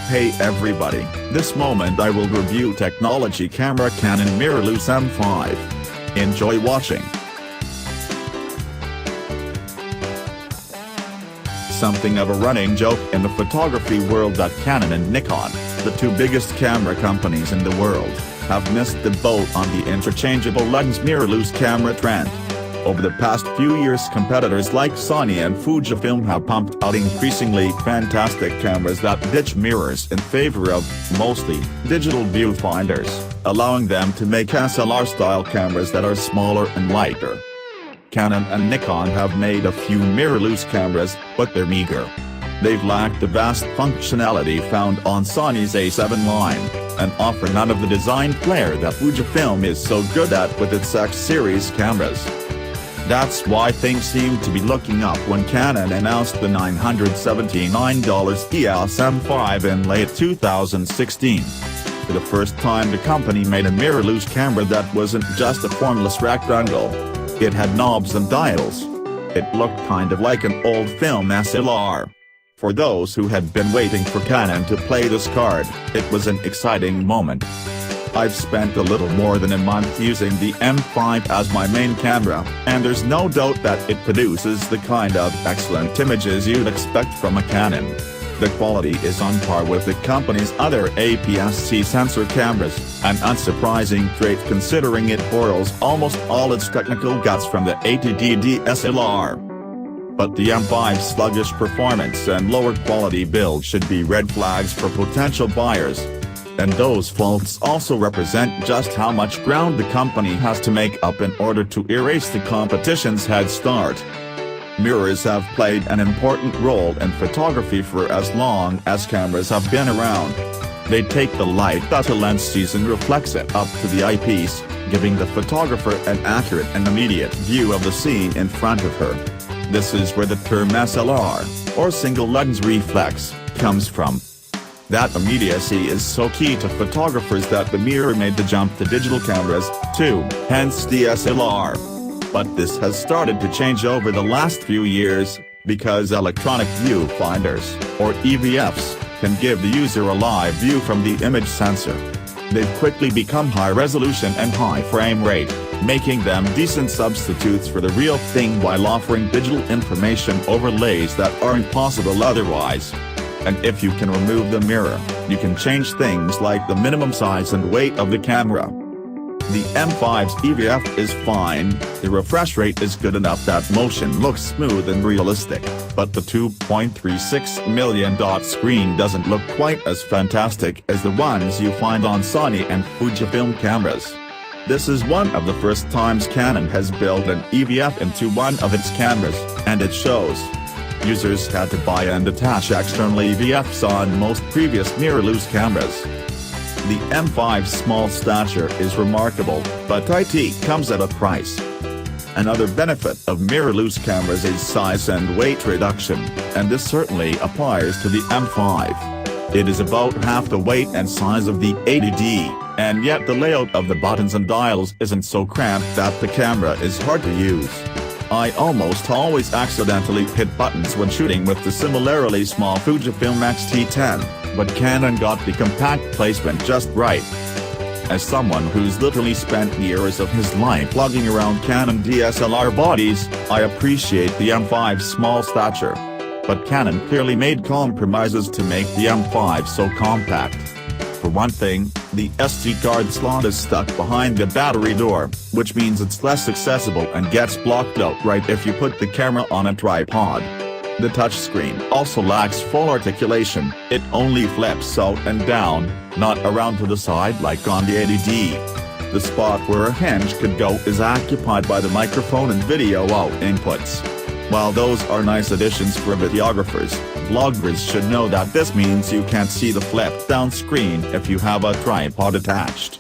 Hey everybody, this moment I will review technology camera Canon Mirrorless M5. Enjoy watching. Something of a running joke in the photography world that Canon and Nikon, the two biggest camera companies in the world, have missed the boat on the interchangeable lens mirrorless camera trend. Over the past few years, competitors like Sony and Fujifilm have pumped out increasingly fantastic cameras that ditch mirrors in favor of, mostly, digital viewfinders, allowing them to make SLR-style cameras that are smaller and lighter. Canon and Nikon have made a few mirrorless cameras, but they're meager. They've lacked the vast functionality found on Sony's A7 line, and offer none of the design flair that Fujifilm is so good at with its X-series cameras. That's why things seem to be looking up when Canon announced the $979 EOS M5 in late 2016. For the first time, the company made a mirrorless camera that wasn't just a formless rectangle. It had knobs and dials. It looked kind of like an old film SLR. For those who had been waiting for Canon to play this card, it was an exciting moment. I've spent a little more than a month using the M5 as my main camera, and there's no doubt that it produces the kind of excellent images you'd expect from a Canon. The quality is on par with the company's other APS-C sensor cameras, an unsurprising trait considering it borrows almost all its technical guts from the 80D DSLR. But the M5's sluggish performance and lower quality build should be red flags for potential buyers. And those faults also represent just how much ground the company has to make up in order to erase the competition's head start. Mirrors have played an important role in photography for as long as cameras have been around. They take the light that a lens sees and reflects it up to the eyepiece, giving the photographer an accurate and immediate view of the scene in front of her. This is where the term SLR, or single lens reflex, comes from. That immediacy is so key to photographers that the mirror made the jump to digital cameras, too, hence DSLR. But this has started to change over the last few years, because electronic viewfinders, or EVFs, can give the user a live view from the image sensor. They've quickly become high resolution and high frame rate, making them decent substitutes for the real thing while offering digital information overlays that aren't possible otherwise. And if you can remove the mirror, you can change things like the minimum size and weight of the camera. The M5's EVF is fine, the refresh rate is good enough that motion looks smooth and realistic, but the 2.36 million dot screen doesn't look quite as fantastic as the ones you find on Sony and Fujifilm cameras. This is one of the first times Canon has built an EVF into one of its cameras, and it shows. Users had to buy and attach external EVFs on most previous mirrorless cameras. The M5's small stature is remarkable, but it comes at a price. Another benefit of mirrorless cameras is size and weight reduction, and this certainly applies to the M5. It is about half the weight and size of the 80D, and yet the layout of the buttons and dials isn't so cramped that the camera is hard to use. I almost always accidentally hit buttons when shooting with the similarly small Fujifilm X-T10, but Canon got the compact placement just right. As someone who's literally spent years of his life lugging around Canon DSLR bodies, I appreciate the M5's small stature. But Canon clearly made compromises to make the M5 so compact. For one thing, the SD card slot is stuck behind the battery door, which means it's less accessible and gets blocked out right if you put the camera on a tripod. The touchscreen also lacks full articulation, it only flips out and down, not around to the side like on the 80D. The spot where a hinge could go is occupied by the microphone and video out inputs. While those are nice additions for videographers, vloggers should know that this means you can't see the flip-down screen if you have a tripod attached.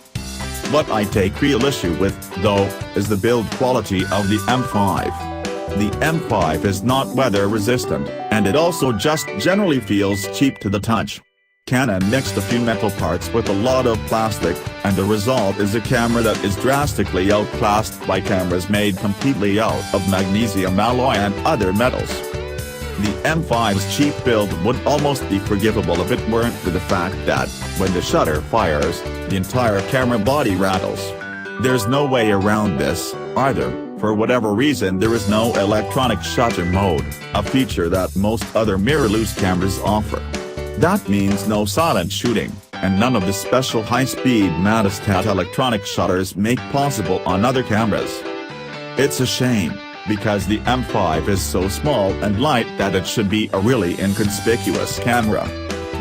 What I take real issue with, though, is the build quality of the M5. The M5 is not weather resistant, and it also just generally feels cheap to the touch. Canon mixed a few metal parts with a lot of plastic, and the result is a camera that is drastically outclassed by cameras made completely out of magnesium alloy and other metals. The M5's cheap build would almost be forgivable if it weren't for the fact that, when the shutter fires, the entire camera body rattles. There's no way around this, either. For whatever reason, there is no electronic shutter mode, a feature that most other mirrorless cameras offer. That means no silent shooting, and none of the special high-speed Matistat electronic shutters make possible on other cameras. It's a shame, because the M5 is so small and light that it should be a really inconspicuous camera.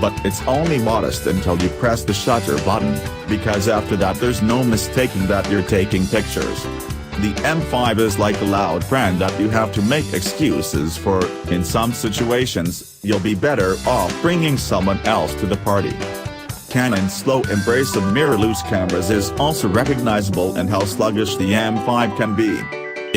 But it's only modest until you press the shutter button, because after that there's no mistaking that you're taking pictures. The M5 is like a loud friend that you have to make excuses for. In some situations, you'll be better off bringing someone else to the party. Canon's slow embrace of mirrorless cameras is also recognizable in how sluggish the M5 can be.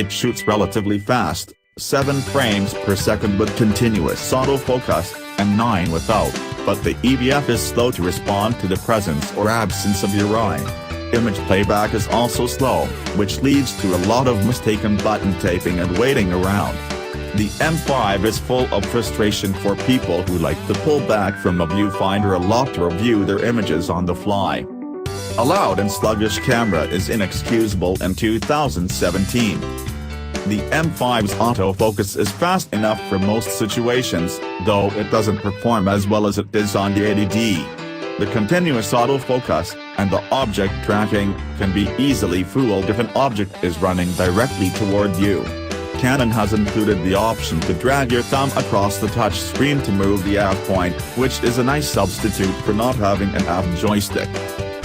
It shoots relatively fast, 7 frames per second with continuous autofocus, and 9 without, but the EVF is slow to respond to the presence or absence of your eye. Image playback is also slow, which leads to a lot of mistaken button taping and waiting around. The M5 is full of frustration for people who like to pull back from a viewfinder a lot to review their images on the fly. A loud and sluggish camera is inexcusable in 2017. The M5's autofocus is fast enough for most situations, though it doesn't perform as well as it does on the 80D. The continuous autofocus, and the object tracking, can be easily fooled if an object is running directly toward you. Canon has included the option to drag your thumb across the touch screen to move the F point, which is a nice substitute for not having an F joystick.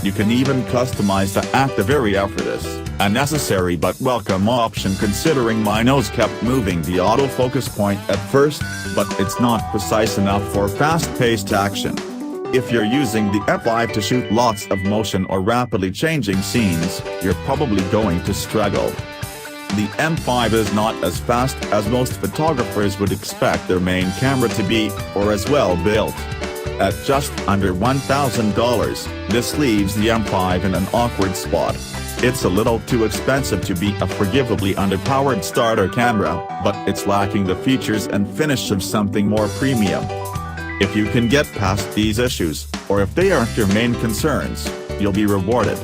You can even customize the active area for this, a necessary but welcome option considering my nose kept moving the autofocus point at first, but it's not precise enough for fast-paced action. If you're using the M5 to shoot lots of motion or rapidly changing scenes, you're probably going to struggle. The M5 is not as fast as most photographers would expect their main camera to be, or as well built. At just under $1,000, this leaves the M5 in an awkward spot. It's a little too expensive to be a forgivably underpowered starter camera, but it's lacking the features and finish of something more premium. If you can get past these issues, or if they aren't your main concerns, you'll be rewarded.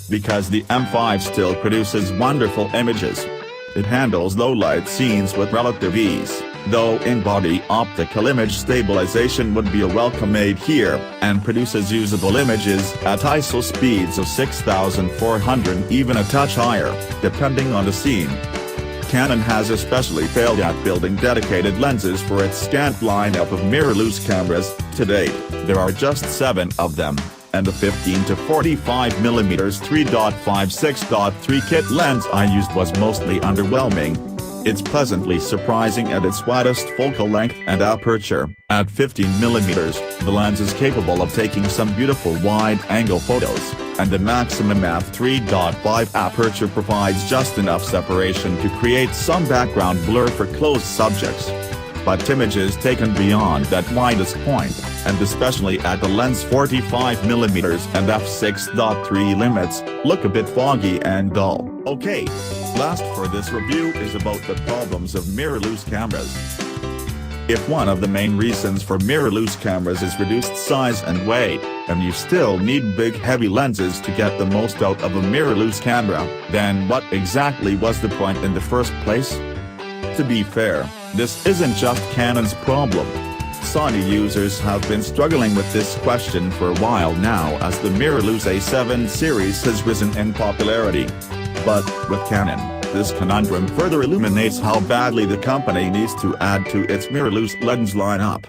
Because the M5 still produces wonderful images. It handles low-light scenes with relative ease, though in-body optical image stabilization would be a welcome aid here, and produces usable images at ISO speeds of 6400, even a touch higher, depending on the scene. Canon has especially failed at building dedicated lenses for its scant lineup of mirrorless cameras. To date, there are just 7 of them, and the 15 to 45mm 3.56.3 kit lens I used was mostly underwhelming. It's pleasantly surprising at its widest focal length and aperture. At 15mm, the lens is capable of taking some beautiful wide-angle photos, and the maximum f3.5 aperture provides just enough separation to create some background blur for close subjects. But images taken beyond that widest point, and especially at the lens 45mm and f6.3 limits, look a bit foggy and dull. Okay. Last for this review is about the problems of mirrorless cameras. If one of the main reasons for mirrorless cameras is reduced size and weight, and you still need big heavy lenses to get the most out of a mirrorless camera, then what exactly was the point in the first place? To be fair, this isn't just Canon's problem. Sony users have been struggling with this question for a while now as the mirrorless A7 series has risen in popularity. But, with Canon, this conundrum further illuminates how badly the company needs to add to its mirrorless lens lineup.